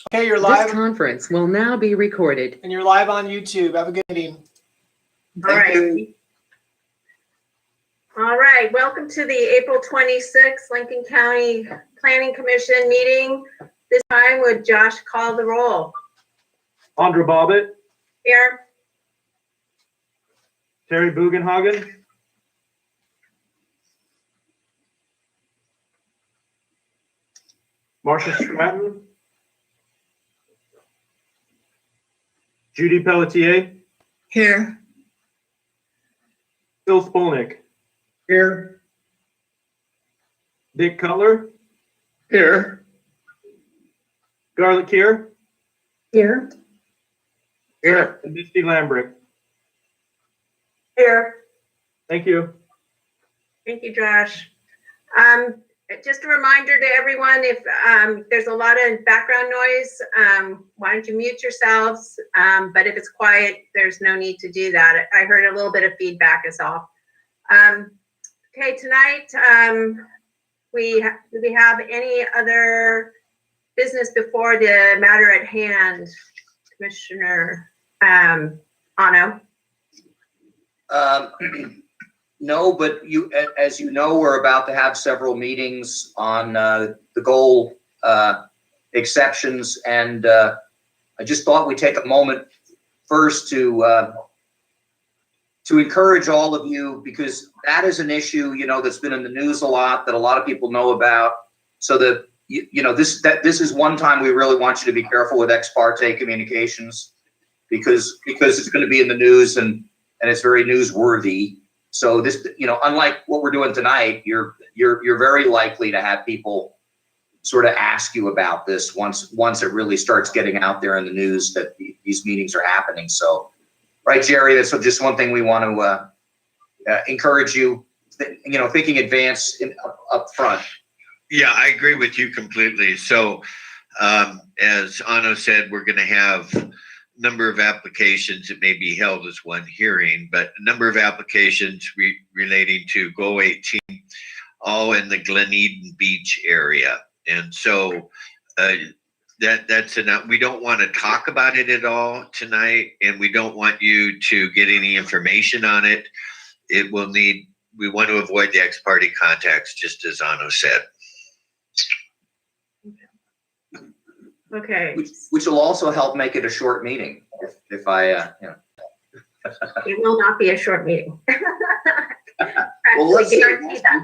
Okay, you're This live, conference will now be recorded. and you're live on YouTube. Have a good meeting. All right. All right, welcome to the April 26th Lincoln County Planning Commission meeting. This time would Josh call the roll? Andra Bobbitt, Here. Terry Bugenhagen, Marcia Stratton, Judy Pelletier, Here. Phil Spolnick, Here. Dick Cutler, Here. Garlic Kier, Here. Here. and Misty Lambrick. Here. Thank you. Thank you, Josh. Just a reminder to everyone, if there's a lot of background noise, why don't you mute yourselves? But if it's quiet, there's no need to do that. I heard a little bit of feedback is all. Okay, tonight, do we have any other business before the matter at hand? Commissioner Ano? No, but as you know, we're about to have several meetings on the goal exceptions, and I just thought we'd take a moment first to encourage all of you, because that is an issue, that's been in the news a lot, that a lot of people know about. So that this is one time we really want you to be careful with ex parte communications, because it's going to be in the news and it's very newsworthy. So this, unlike what we're doing tonight, you're very likely to have people sort of ask you about this once it really starts getting out there in the news that these meetings are happening. So, right, Jerry, that's just one thing we want to encourage you, thinking advance up front. Yeah, I agree with you completely. So, as Ano said, we're going to have number of applications that may be held as one hearing, but a number of applications relating to Go 18, all in the Glen Eden Beach area. And so that's enough. We don't want to talk about it at all tonight, and we don't want you to get any information on it. We want to avoid the ex parte contacts, just as Ano said. Okay. Which will also help make it a short meeting. If I, It will not be a short meeting. Well, let's see. Guarantee that.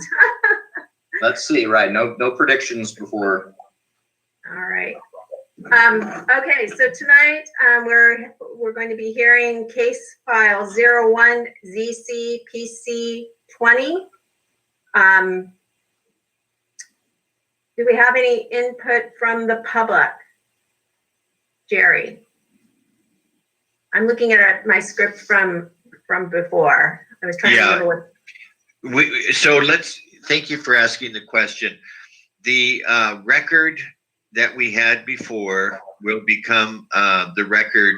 Let's see. Right. No predictions before. All right. Okay. So tonight we're going to be hearing case file 01 ZCPC 20. Do we have any input from the public? Jerry, I'm looking at my script from before. I was trying to remember what. Thank you for asking the question. The record that we had before will become the record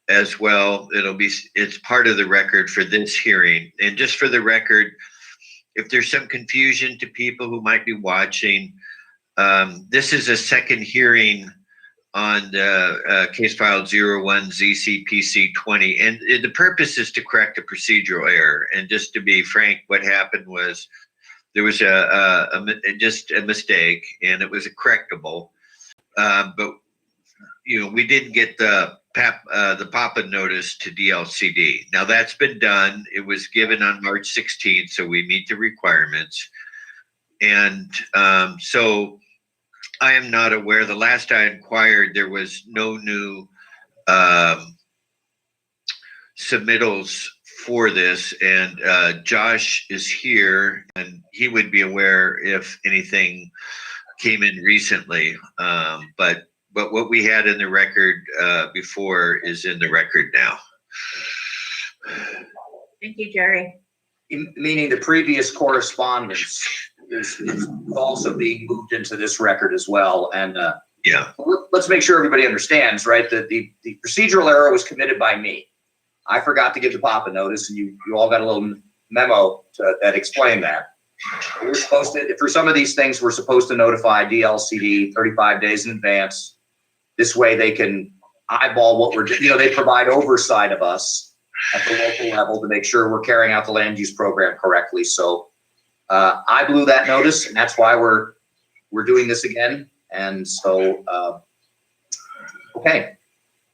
as well. It's part of the record for this hearing. And just for the record, if there's some confusion to people who might be watching, this is a second hearing on the case file 01 ZCPC 20, and the purpose is to correct a procedural error. And just to be frank, what happened was there was just a mistake, and it was a correctable. But we didn't get the PAPA notice to DLCD. Now that's been done. It was given on March 16th, so we meet the requirements. And so I am not aware. The last I inquired, there was no new submittals for this, and Josh is here, and he would be aware if anything came in recently. But what we had in the record before is in the record now. Thank you, Jerry. Meaning the previous correspondence is also being moved into this record as well. And yeah, let's make sure everybody understands, right? That the procedural error was committed by me. I forgot to give the PAPA notice, and you all got a little memo that explained that. We're supposed to, for some of these things, we're supposed to notify DLCD 35 days in advance. This way they can eyeball what we're, they provide oversight of us at the local level to make sure we're carrying out the land use program correctly. So I blew that notice, and that's why we're doing this again. And so, okay,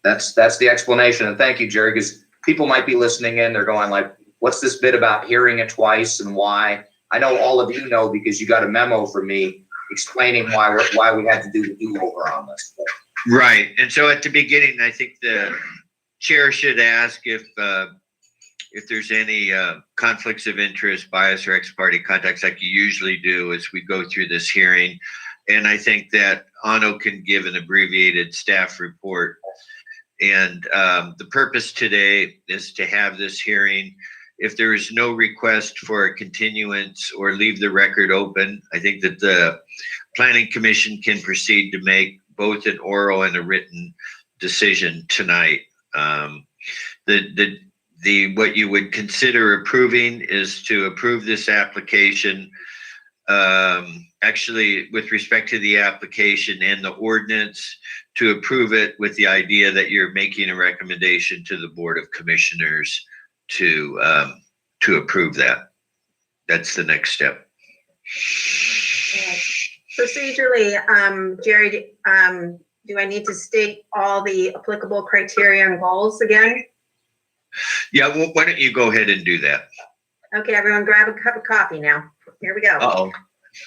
that's the explanation. And thank you, Jerry, because people might be listening in. They're going like, what's this bit about hearing it twice and why? I know all of you know because you got a memo from me explaining why we had to do the do-over on this. Right. And so at the beginning, I think the chair should ask if there's any conflicts of interest, bias, or ex parte contacts like you usually do as we go through this hearing. And I think that Anno can give an abbreviated staff report. And the purpose today is to have this hearing. If there is no request for a continuance or leave the record open, I think that the Planning Commission can proceed to make both an oral and a written decision tonight. What you would consider approving is to approve this application. Actually, with respect to the application and the ordinance, to approve it with the idea that you're making a recommendation to the Board of Commissioners to approve that. That's the next step. Procedurally, Jerry, do I need to state all the applicable criteria and goals again? Yeah, well, why don't you go ahead and do that? Okay, everyone grab a cup of coffee now. Here we go. Uh-oh.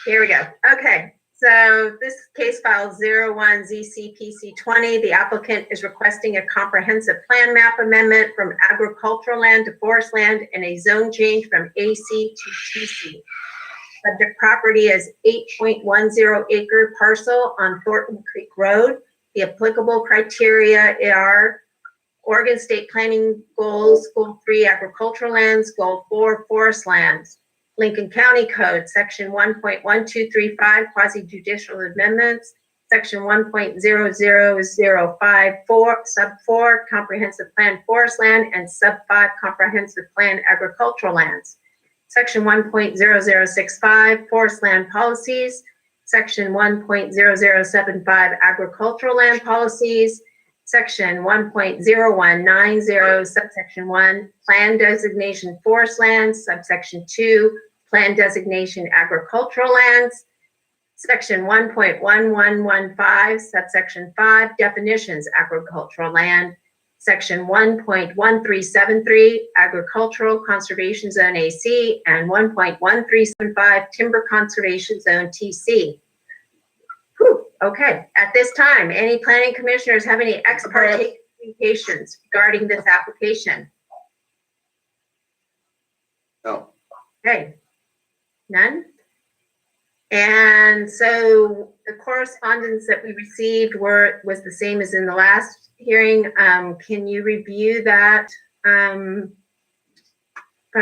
Here we go. Okay, so this case file 01ZCPC20, the applicant is requesting a comprehensive plan map amendment from agricultural land to forest land and a zone change from AC to TC. Subject property is 8.10 acre parcel on Thornton Creek Road. The applicable criteria are Oregon State Planning Goals, Goal 3, agricultural lands, Goal 4, forest lands. Lincoln County Code, Section 1.1235, quasi-judicial amendments, Section 1.00054, Sub 4, comprehensive plan forest land, and Sub 5, comprehensive plan agricultural lands. Section 1.0065, forest land policies, Section 1.0075, agricultural land policies, Section 1.0190, subsection 1, plan designation forest lands, subsection 2, plan designation agricultural lands, Section 1.1115, subsection 5, definitions agricultural land, Section 1.1373, agricultural conservation zone AC, and 1.1375, timber conservation zone TC. Whew. Okay, at this time, any planning commissioners have any ex parte communications regarding this application? No. Okay, none? And so the correspondence that we received was the same as in the last hearing. Can you review that for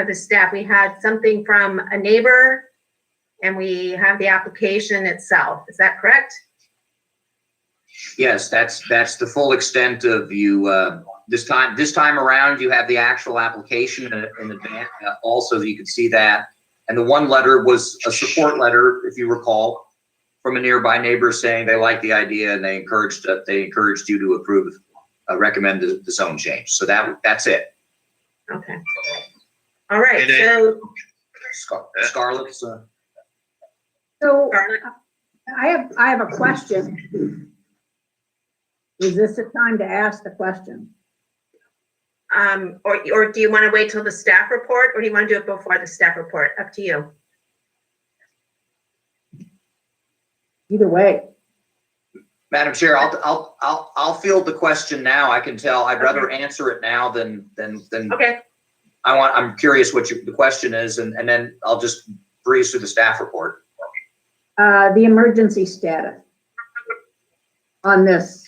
the staff? We had something from a neighbor and we have the application itself. Is that correct? Yes, that's the full extent of you. This time around, you have the actual application in advance, also you can see that. And the one letter was a support letter, if you recall, from a nearby neighbor saying they liked the idea and they encouraged you to approve, recommend the zone change. So that's it. Okay. All right. And So Scarlett. So Scarlett? I have a question. Is this the time to ask the question? Or do you want to wait till the staff report, or do you want to do it before the staff report? Up to you. Either way. Madam Chair, I'll field the question now. I can tell. I'd rather answer it now than. Okay. I'm curious what the question is, and then I'll just breeze through the staff report. The emergency status on this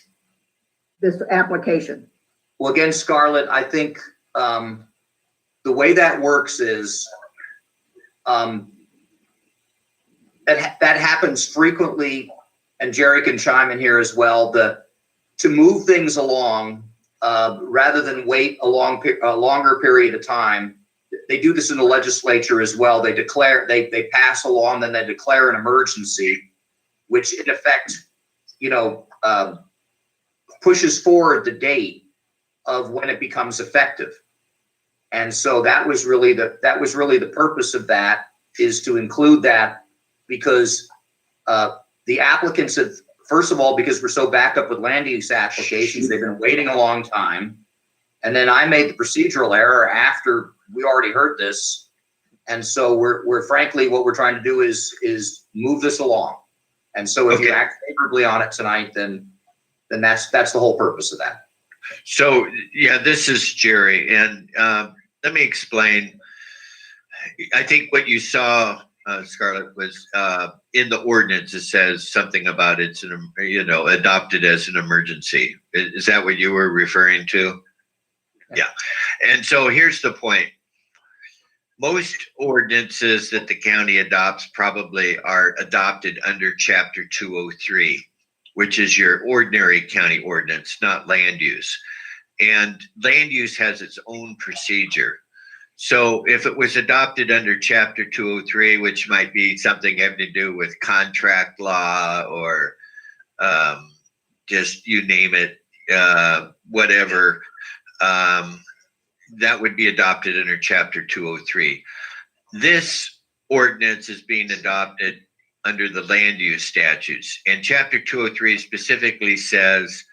application. Well, again, Scarlett, I think the way that works is that happens frequently, and Jerry can chime in here as well. To move things along rather than wait a longer period of time. They do this in the legislature as well. They pass a law and then they declare an emergency, which in effect, pushes forward the date of when it becomes effective. And so that was really the purpose of that, is to include that, because the applicants have, first of all, because we're so backed up with land use applications, they've been waiting a long time. And then I made the procedural error after we already heard this. And so we're frankly, what we're trying to do is move this along. And so if you Okay. act favorably on it tonight, then that's the whole purpose of that. So, yeah, this is Jerry, and let me explain. I think what you saw, Scarlett, was in the ordinance, it says something about it's adopted as an emergency. Is that what you were referring to? Yeah. And so here's the point. Most ordinances that the county adopts probably are adopted under Chapter 203, which is your ordinary county ordinance, not land use. And land use has its own procedure. So if it was adopted under Chapter 203, which might be something having to do with contract law or just you name it, whatever, that would be adopted under Chapter 203. This ordinance is being adopted under the land use statutes. And Chapter 203 specifically says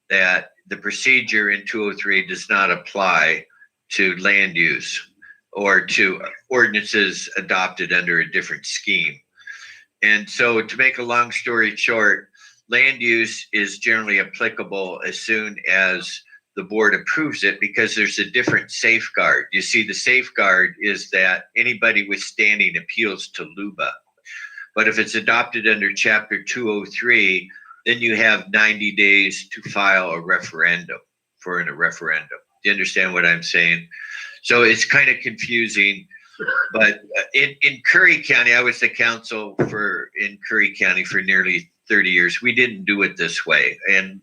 that the procedure in 203 does not apply to land use or to ordinances adopted under a different scheme. And so, to make a long story short, land use is generally applicable as soon as the board approves it, because there's a different safeguard. You see, the safeguard is that anybody withstanding appeals to LUBA. But if it's adopted under Chapter 203, then you have 90 days to file a referendum for a referendum. Do you understand what I'm saying? So it's kind of confusing. But in Curry County, I was the counsel in Curry County for nearly 30 years. We didn't do it this way. And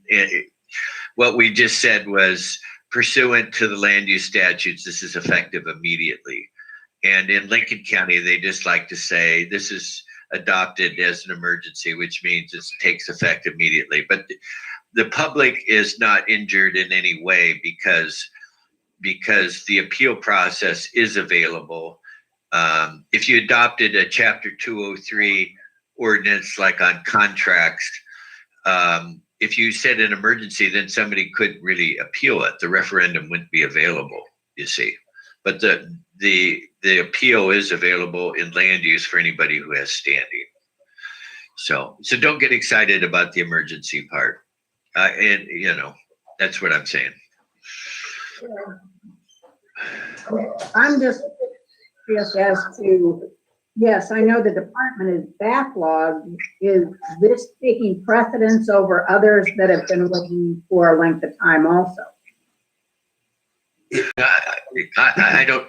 what we just said was, pursuant to the land use statutes, this is effective immediately. And in Lincoln County, they just like to say this is adopted as an emergency, which means it takes effect immediately. But the public is not injured in any way because the appeal process is available. If you adopted a Chapter 203 ordinance, like on contracts, if you said an emergency, then somebody couldn't really appeal it. The referendum wouldn't be available, you see. But the appeal is available in land use for anybody who has standing. So don't get excited about the emergency part. And that's what I'm saying. I'm just curious as to, yes, I know the department is backlogged. Is this taking precedence over others that have been looking for a length of time also? I don't,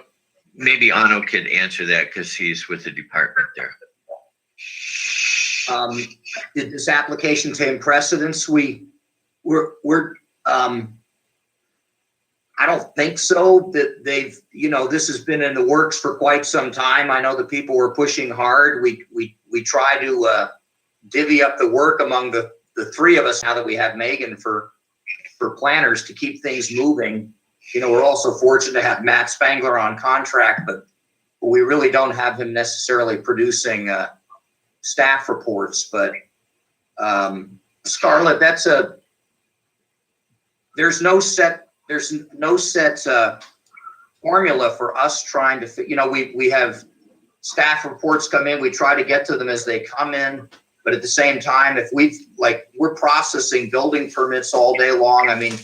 maybe Anno could answer that because he's with the department there. Did this application take precedence? I don't think so. That they've, this has been in the works for quite some time. I know the people were pushing hard. We try to divvy up the work among the three of us now that we have Megan for planners to keep things moving. We're also fortunate to have Matt Spangler on contract, but we really don't have him necessarily producing staff reports. But Scarlett, there's no set formula for us trying to, we have staff reports come in, we try to get to them as they come in, but at the same time, if we're processing building permits all day long. I mean,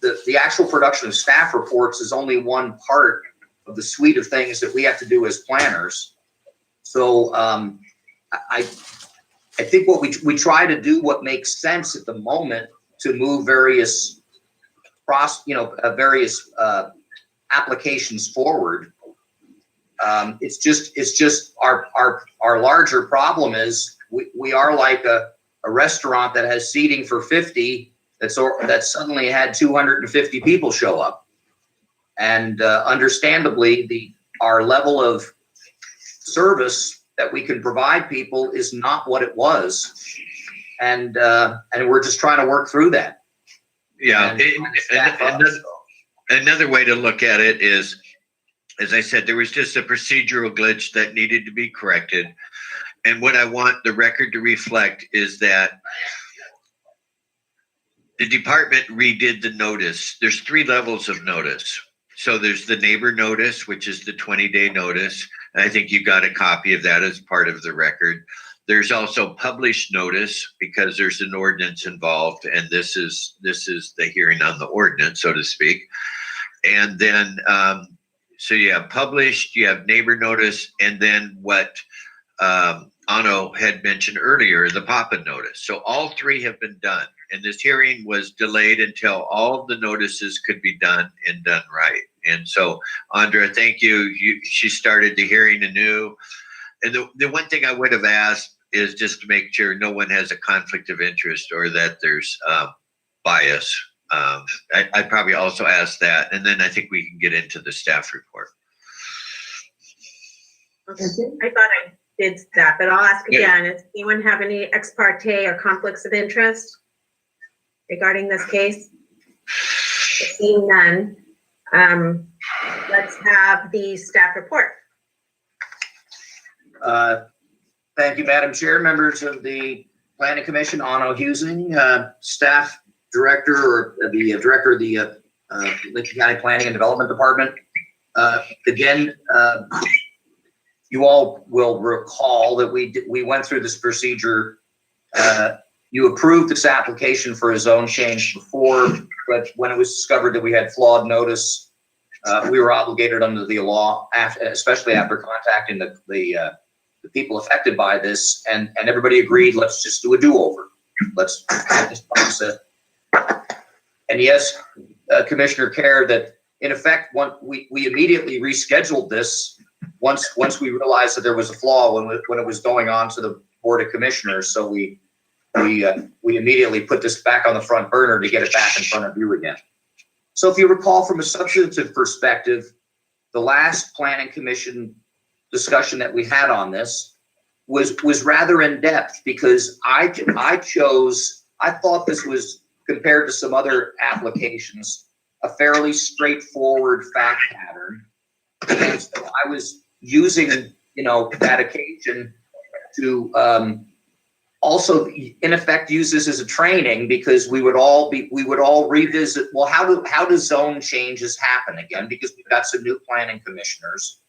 the actual production of staff reports is only one part of the suite of things that we have to do as planners. So I think what we try to do what makes sense at the moment to move various applications forward. It's just our larger problem is we are like a restaurant that has seating for 50 that suddenly had 250 people show up, and understandably our level of service that we can provide people is not what it was, and we're just trying to work through that. Yeah. and staff up, so. Another way to look at it is, as I said, there was just a procedural glitch that needed to be corrected. And what I want the record to reflect is that the department redid the notice. There's 3 levels of notice. So there's the neighbor notice, which is the 20-day notice. And I think you got a copy of that as part of the record. There's also published notice because there's an ordinance involved, and this is the hearing on the ordinance, so to speak. And then, so you have published, you have neighbor notice, and then what Ano had mentioned earlier, the pop-in notice. So all 3 have been done. And this hearing was delayed until all of the notices could be done and done right. And so, Andra, thank you. She started the hearing anew. And the one thing I would have asked is just to make sure no one has a conflict of interest or that there's bias. I'd probably also ask that. And then I think we can get into the staff report. Okay. I thought I did that, but I'll ask Yeah. again. Does anyone have any ex parte or conflicts of interest regarding this case? Seeing none, let's have the staff report. Thank you, Madam Chair, members of the Planning Commission, Ano Husing, staff director or the director of the Lincoln County Planning and Development Department. Again, you all will recall that we went through this procedure. You approved this application for a zone change before, but when it was discovered that we had flawed notice, we were obligated under the law, especially after contacting the people affected by this, and everybody agreed, let's just do a do-over. Let's have this process. And yes, Commissioner Kerr, that in effect, we immediately rescheduled this once we realized that there was a flaw when it was going on to the Board of Commissioners. So we immediately put this back on the front burner to get it back in front of you again. So if you recall, from a substantive perspective, the last Planning Commission discussion that we had on this was rather in depth, because I thought this was, compared to some other applications, a fairly straightforward fact pattern. And so I was using, that occasion to also, in effect, use this as a training, because we would all revisit, well, how do zone changes happen again? Because we've got some new planning commissioners.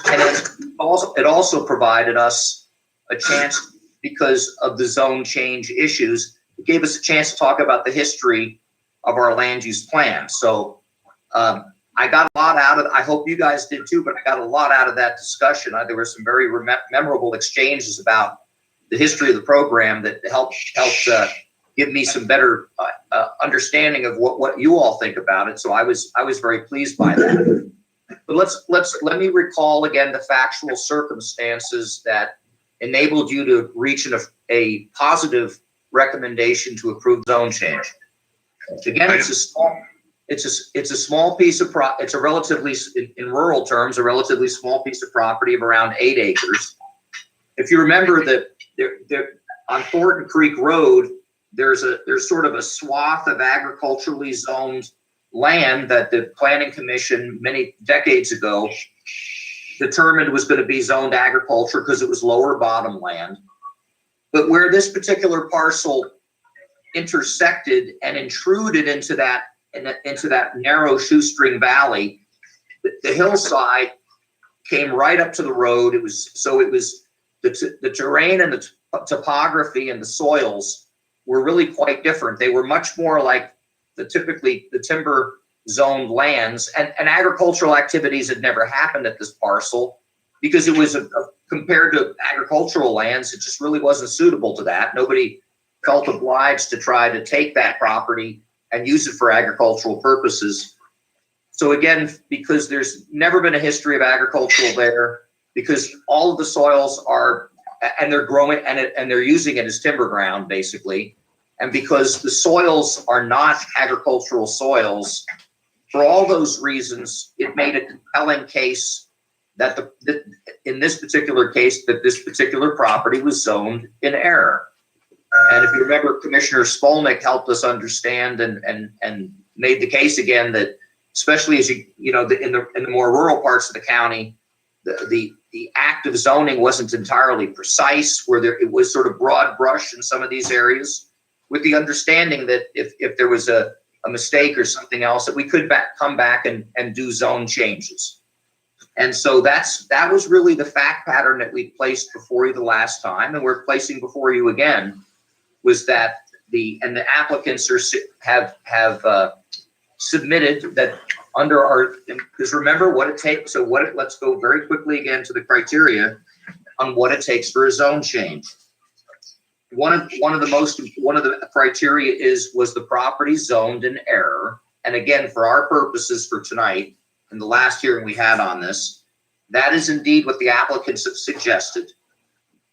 And it also provided us a chance, because of the zone change issues, it gave us a chance to talk about the history of our land use plan. So I got a lot out of, I hope you guys did too, but I got a lot out of that discussion. There were some very memorable exchanges about the history of the program that helped give me some better understanding of what you all think about it. So I was very pleased by that. But let me recall again the factual circumstances that enabled you to reach a positive recommendation to approve zone change. Again, it's a small piece of it's a relatively, in rural terms, a relatively small piece of property of around 8 acres. If you remember that there on Thornton Creek Road, there's sort of a swath of agriculturally zoned land that the Planning Commission many decades ago determined was going to be zoned agriculture because it was lower bottom land. But where this particular parcel intersected and intruded into that narrow shoestring valley, the hillside came right up to the road. It was the terrain and the topography and the soils were really quite different. They were much more like typically the timber zoned lands, and agricultural activities had never happened at this parcel because it was compared to agricultural lands, it just really wasn't suitable to that. Nobody felt obliged to try to take that property and use it for agricultural purposes. So again, because there's never been a history of agricultural there, because all of the soils are, and they're growing and they're using it as timber ground basically. And because the soils are not agricultural soils, for all those reasons, it made a compelling case that in this particular case, that this particular property was zoned in error. And if you remember, Commissioner Spolnick helped us understand and made the case again that, especially as in the more rural parts of the county, the active zoning wasn't entirely precise, it was sort of broad brush in some of these areas, with the understanding that if there was a mistake or something else, that we could come back and do zone changes. And so that was really the fact pattern that we placed before you the last time, and we're placing before you again, was that the applicants have submitted that under our, because remember what it takes, let's go very quickly again to the criteria on what it takes for a zone change. One of the criteria was the property zoned in error. And again, for our purposes for tonight, in the last hearing we had on this, that is indeed what the applicants have suggested,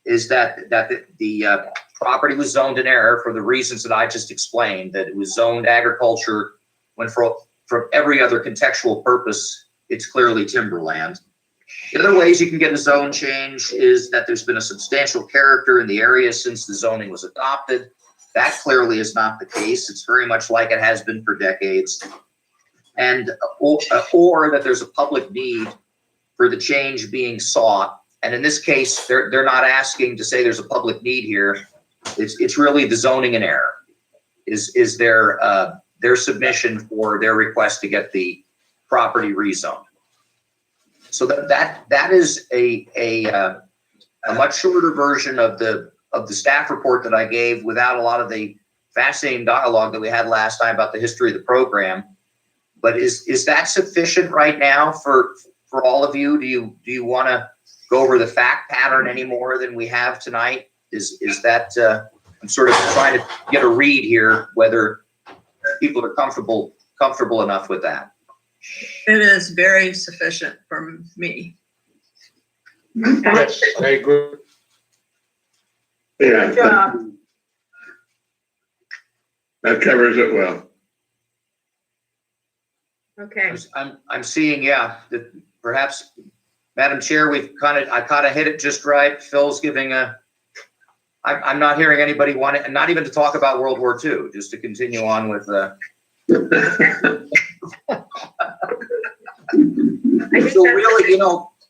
is that the property was zoned in error for the reasons that I just explained, that it was zoned agriculture when for every other contextual purpose, it's clearly timberland. The other ways you can get a zone change is that there's been a substantial character in the area since the zoning was adopted. That clearly is not the case. It's very much like it has been for decades. And or that there's a public need for the change being sought. And in this case, they're not asking to say there's a public need here. It's really the zoning in error is their submission for their request to get the property rezoned. So that is a much shorter version of the staff report that I gave, without a lot of the fascinating dialogue that we had last time about the history of the program. But is that sufficient right now for all of you? Do you want to go over the fact pattern any more than we have tonight? Is that I'm sort of trying to get a read here whether people are comfortable enough with that. It is very sufficient for me. Yes, I agree. Yeah, Good job. that covers it well. Okay. I'm seeing, yeah, that perhaps, Madam Chair, I kind of hit it just right. Phil's giving I'm not hearing anybody want it, and not even to talk about World War II, just to continue on with so really,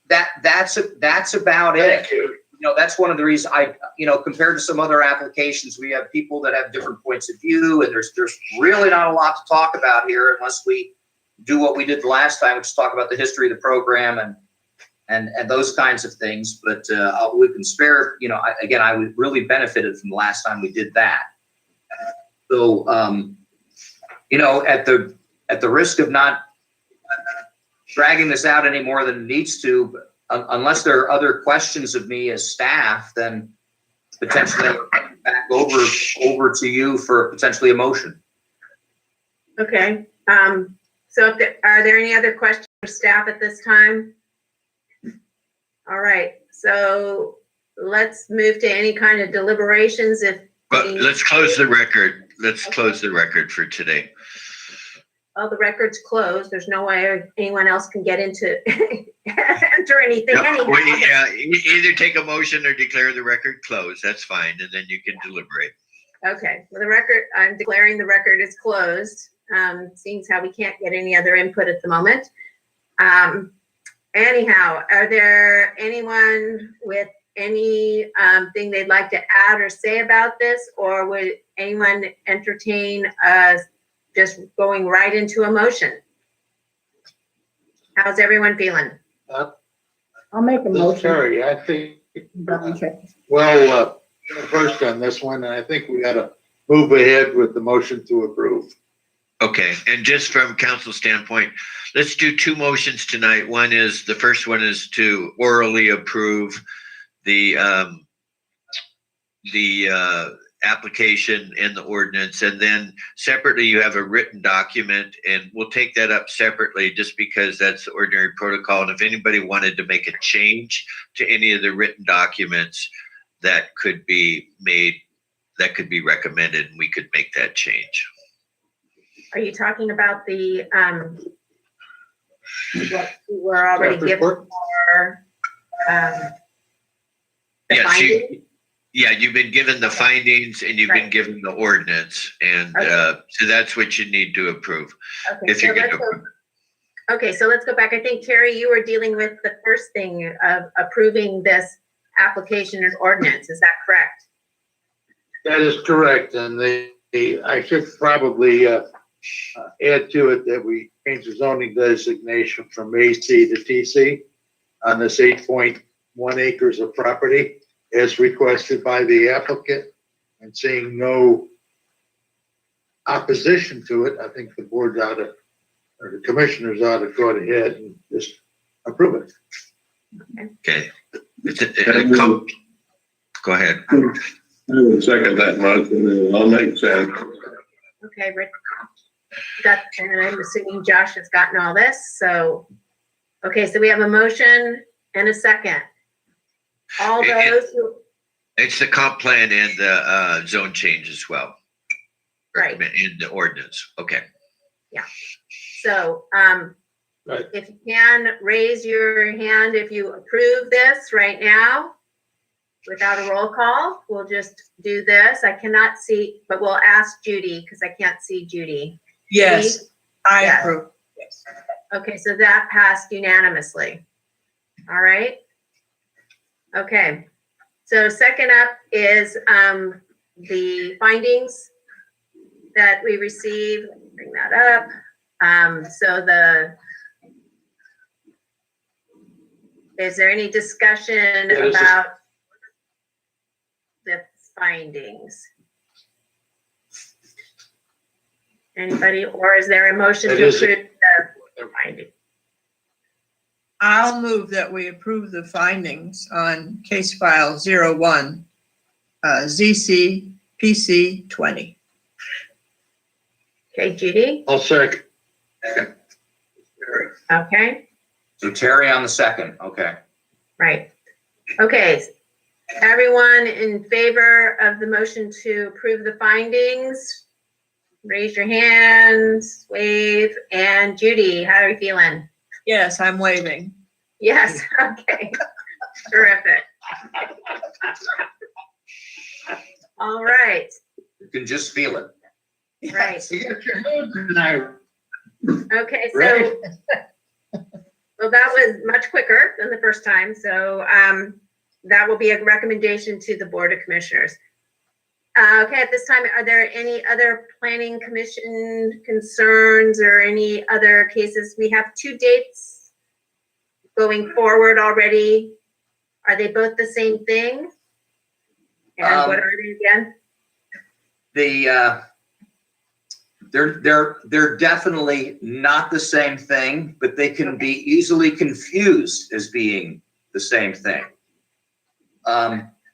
that's about it. That's one of the reasons compared to some other applications, we have people that have different points of view, and there's really not a lot to talk about here unless we do what we did the last time, which is talk about the history of the program and those kinds of things. But we can spare, I really benefited from the last time we did that. So, at the risk of not dragging this out any more than it needs to, unless there are other questions of me as staff, then potentially back over to you for potentially a motion. Okay. So are there any other questions for staff at this time? All right. So let's move to any kind of deliberations. But let's close the record. Let's close the record for today. Well, the record's closed. There's no way anyone else can get into enter anything. Yeah, either take a motion or declare the record closed. That's fine, and then you can deliberate. Okay. Well, the record, I'm declaring the record is closed. Seeing how we can't get any other input at the moment. Anyhow, are there anyone with any thing they'd like to add or say about this, or would anyone entertain just going right into a motion? How's everyone feeling? I'll make a motion. Terry, I think, Double check. first on this one, and I think we gotta move ahead with the motion to approve. Okay, and just from council standpoint, let's do two motions tonight. The first one is to orally approve the application and the ordinance, and then separately you have a written document, and we'll take that up separately just because that's the ordinary protocol. And if anybody wanted to make a change to any of the written documents, that could be made, that could be recommended, and we could make that change. Are you talking about the what we were already given for the Yes, finding? Yeah, you've been given the findings and you've been Right. given the ordinance, and Okay. so that's what you need to approve. Okay, If so you're let's gonna go. approve. Okay, so let's go back. I think Terry, you were dealing with the first thing of approving this application and ordinance. Is that correct? That is correct, and I should probably add to it that we changed the zoning designation from AC to TC on this 8.1 acres of property as requested by the applicant, and seeing no opposition to it, I think the board ought to, or the commissioners ought to go ahead and just approve it. Okay. Go ahead. I would second that motion, it all makes sense. Okay, Rick. And I'm assuming Josh has gotten all this, so, okay, so we have a motion and a second. All those who, It's the comp plan and the zone change as well. right, In the ordinance. Okay. so, Right. if you can, raise your hand if you approve this right now. Without a roll call, we'll just do this. I cannot see, but we'll ask Judy, because I can't see Judy. Yes, I Yes. approve. Yes. Okay, so that passed unanimously. All right. Okay, so second up is the findings that we received. Bring that up. Is there any discussion Yeah, this is- about the findings? Anybody, or is there a motion It to is- approve the finding? I'll move that we approve the findings on case file 01, ZC PC 20. Okay, Judy? I'll second. Okay. So Terry on the second, okay. Right. Okay. Everyone in favor of the motion to approve the findings, raise your hands, wave. And Judy, how are you feeling? Yes, I'm waving. Yes, okay. Terrific. All right, You can just feel it. right. You got your hand tonight. Okay, so, Right. well, that was much quicker than the first time, so that will be a recommendation to the Board of Commissioners. Okay, at this time, are there any other planning commission concerns or any other cases? We have 2 dates going forward already. Are they both the same thing? And what are they again? They're definitely not the same thing, but they can be easily confused as being the same thing.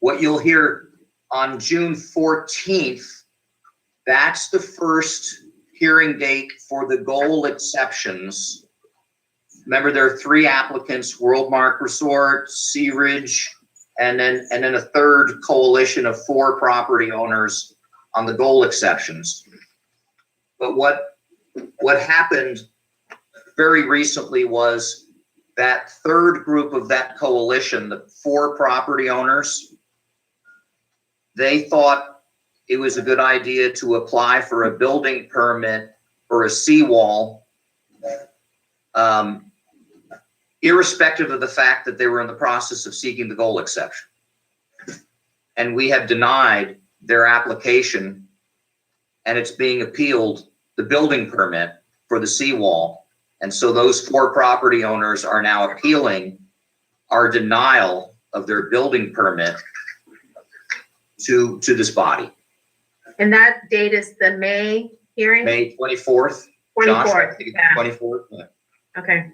What you'll hear on June 14th, that's the first hearing date for the goal exceptions. Remember, there are 3 applicants: Worldmark Resort, Sea Ridge, and then a third coalition of 4 property owners on the goal exceptions. But what happened very recently was that third group of that coalition, the 4 property owners, they thought it was a good idea to apply for a building permit for a seawall, irrespective of the fact that they were in the process of seeking the goal exception. And we have denied their application, and it's being appealed, the building permit for the seawall. And so those 4 property owners are now appealing our denial of their building permit to this body. And that date is the May hearing? May 24th. Josh, I 24th, think it's yeah, 24th. Yeah. okay.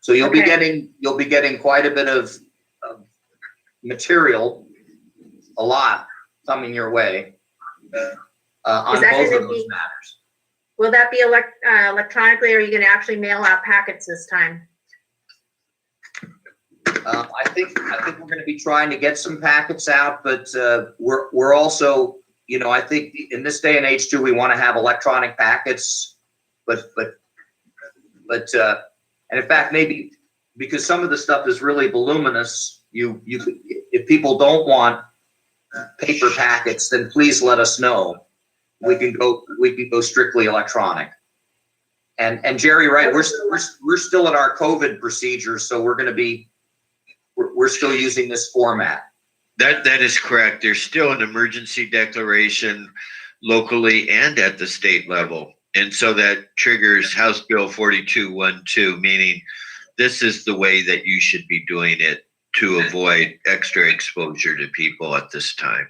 So you'll be Okay. getting quite a bit of material, a lot coming your way on Is that both gonna of those be- matters. Will that be electronically, or are you gonna actually mail out packets this time? I think we're going to be trying to get some packets out, but we're also, I think in this day and age too, we want to have electronic packets, but and in fact, maybe because some of the stuff is really voluminous, if people don't want paper packets, then please let us know. We can go strictly electronic. And Jerry, right, we're still in our COVID procedures, so we're still using this format. That is correct. There's still an emergency declaration locally and at the state level. And so that triggers House Bill 4212, meaning this is the way that you should be doing it to avoid extra exposure to people at this time.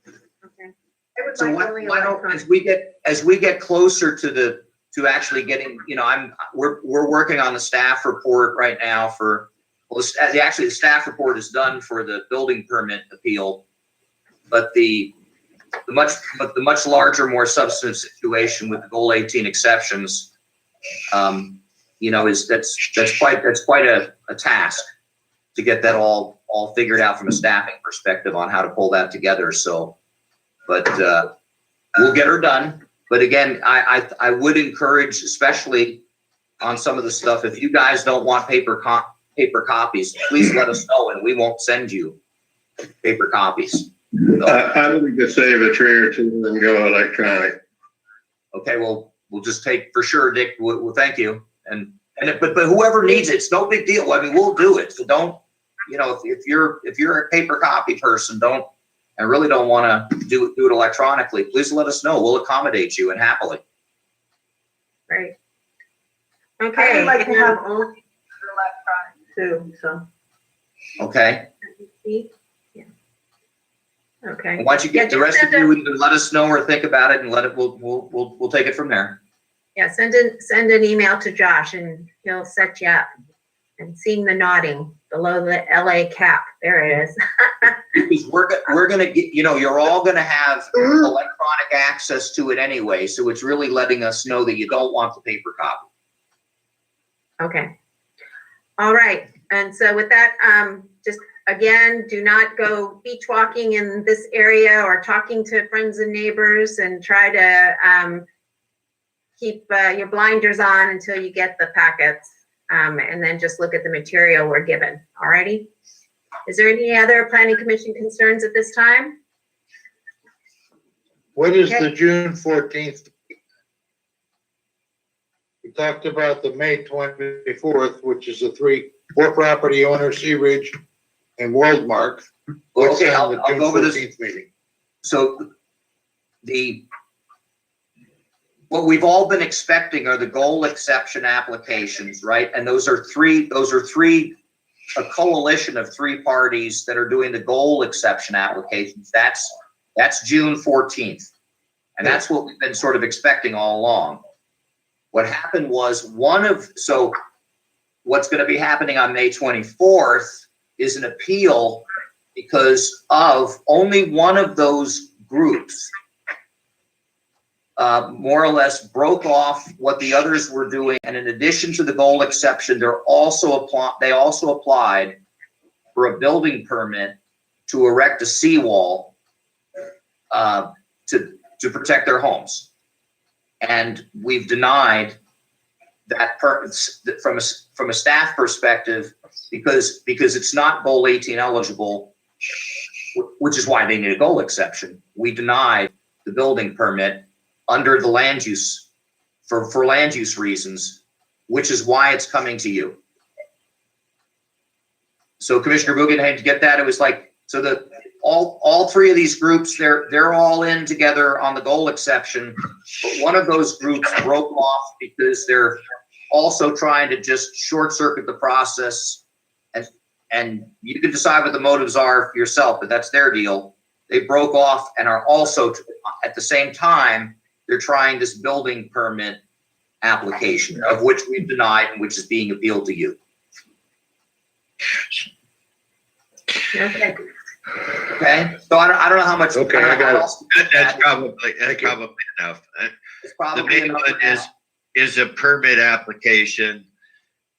Okay. I would So like only why don't, electronic. as we get closer to actually getting, we're working on the staff report right now actually the staff report is done for the building permit appeal, but the much larger, more substantive situation with the goal 18 exceptions, that's quite a task to get that all figured out from a staffing perspective on how to pull that together. So, but we'll get her done. But again, I would encourage, especially on some of the stuff, if you guys don't want paper copies, please let us know and we won't send you paper copies. So, I would just save a tree or two and go electronic. okay, well, we'll just take for sure, Dick. Well, thank you. But whoever needs it, it's no big deal. I mean, we'll do it. So don't, if you're a paper copy person, and really don't want to do it electronically, please let us know. We'll accommodate you and happily. Right. I Okay. would like to have only electronic too, so. Okay. Yeah. Okay. And once you get the rest of you, either let us know or think about it, and we'll take it from there. Yeah, send an email to Josh and he'll set you up. And seeing the nodding below the LA cap, there it is. Because we're gonna get, you're all gonna have electronic access to it anyway, so it's really letting us know that you don't want the paper copy. Okay. All right. And so with that, just again, do not go beach walking in this area or talking to friends and neighbors, and try to keep your blinders on until you get the packets. And then just look at the material we're given. All righty. Is there any other planning commission concerns at this time? What is Okay. the June 14th? We talked about the May 24th, which is the four property owners, Sea Ridge and Worldmark. What's Okay, on the I'll June go over this. 14th meeting? So what we've all been expecting are the goal exception applications, right? And those are a coalition of three parties that are doing the goal exception applications. That's June 14th. And that's what we've been sort of expecting all along. What happened was so what's going to be happening on May 24th is an appeal because of only one of those groups more or less broke off what the others were doing, and in addition to the goal exception, they also applied for a building permit to erect a seawall to protect their homes, and we've denied that from a staff perspective because it's not goal 18 eligible, which is why they need a goal exception. We denied the building permit under the land use, for land use reasons, which is why it's coming to you. So Commissioner Guggenheim, to get that, it was like, so all three of these groups, they're all in together on the goal exception, but one of those groups broke off because they're also trying to just short circuit the process, and you can decide what the motives are for yourself, but that's their deal. They broke off and are also at the same time, they're trying this building permit application, of which we've denied and which is being appealed to you. Okay. Okay, so I don't know how much. Okay, I got it. That's probably enough. It's The probably main enough one for now. is a permit application,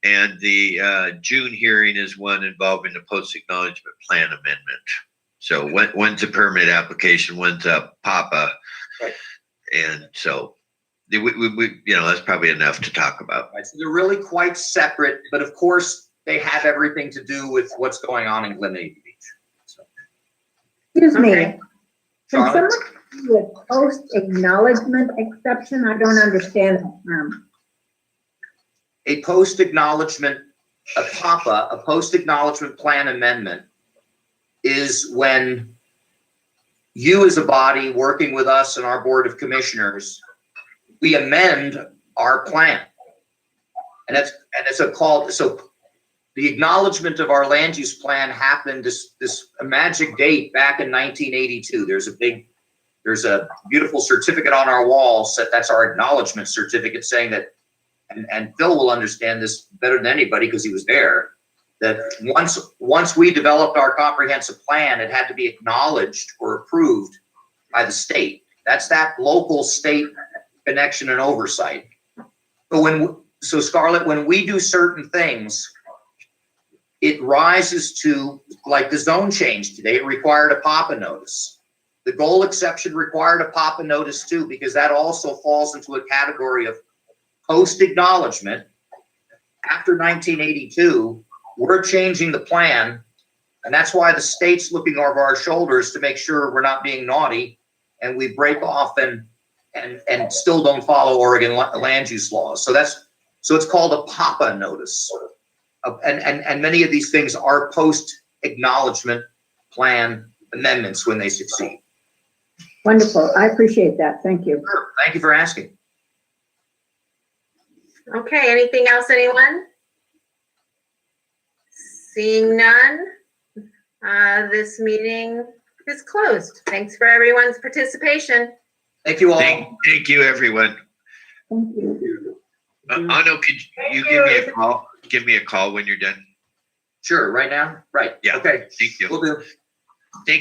and the June hearing is one involving the post-acknowledgement plan amendment. So one's a permit application, one's a PAPA. Right. And so we that's probably enough to talk about. Right, so they're really quite separate, but of course they have everything to do with what's going on in Glen Beach. So, Excuse me, Okay. can Charlotte? someone do a post-acknowledgement exception? I don't understand that term. A post-acknowledgement, a PAPA, a post-acknowledgement plan amendment, is when you as a body working with us and our Board of Commissioners, we amend our plan. And it's a call, so the acknowledgement of our land use plan happened this a magic date back in 1982. There's a beautiful certificate on our walls that's our acknowledgement certificate saying that, and Phil will understand this better than anybody because he was there, that once we developed our comprehensive plan, it had to be acknowledged or approved by the state. That's that local state connection and oversight. So Scarlett, when we do certain things, it rises to, like the zone change today, it required a PAPA notice. The goal exception required a PAPA notice too, because that also falls into a category of post-acknowledgement. After 1982, we're changing the plan, and that's why the state's looking over our shoulders to make sure we're not being naughty and we break off and still don't follow Oregon land use laws. So it's called a PAPA notice. And many of these things are post-acknowledgement plan amendments when they succeed. Wonderful. I appreciate that. Thank you. Sure. Thank you for asking. Okay, anything else, anyone? Seeing none, this meening is closed. Thanks for everyone's participation. Thank you all. Thank you, everyone. Thank you. Ano, could you give me a call? Give me a call when you're done. Sure, right now? Right. Yeah. Okay. Thank you. Will do.